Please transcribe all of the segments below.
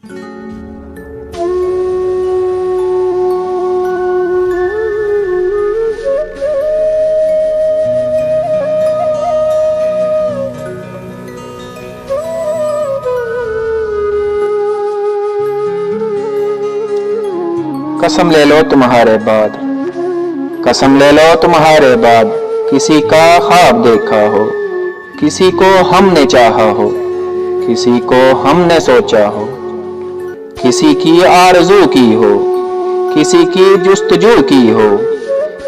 कसम ले लो तुम्हारे बाद, कसम ले लो तुम्हारे बाद, किसी का ख्वाब देखा हो, किसी को हमने चाहा हो, किसी को हमने सोचा हो, किसी की आरज़ू की हो, किसी की जुस्तजू की हो,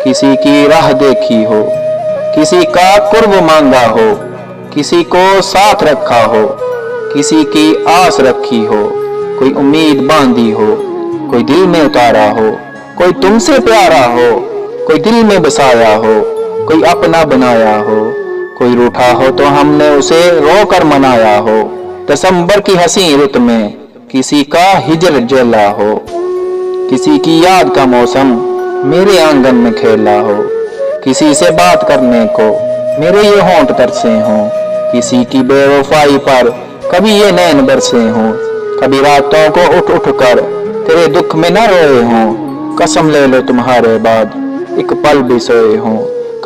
किसी की राह देखी हो, किसी का कुर्ब मांगा हो, किसी को साथ रखा हो, किसी की आस रखी हो, कोई उम्मीद बांधी हो, कोई दिल में उतारा हो, कोई तुमसे प्यारा हो, कोई दिल में बसाया हो, कोई अपना बनाया हो, कोई रूठा हो तो हमने उसे रोकर मनाया हो। दिसंबर की हंसी रुत में किसी का हिजर जला हो, किसी की याद का मौसम मेरे आंगन में खेला हो, किसी से बात करने को मेरे ये होंठ तरसे हों, किसी की बेवफाई पर कभी ये नैन बरसे हों, कभी रातों को उठ उठ कर तेरे दुख में न रोए हों। कसम ले लो तुम्हारे बाद एक पल भी सोए हों,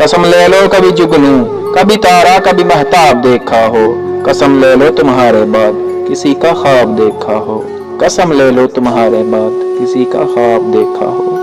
कसम ले लो कभी जुगनू कभी तारा कभी महताब देखा हो, कसम ले लो तुम्हारे बाद किसी का ख्वाब देखा हो, कसम ले लो तुम्हारे बाद किसी का ख्वाब देखा हो।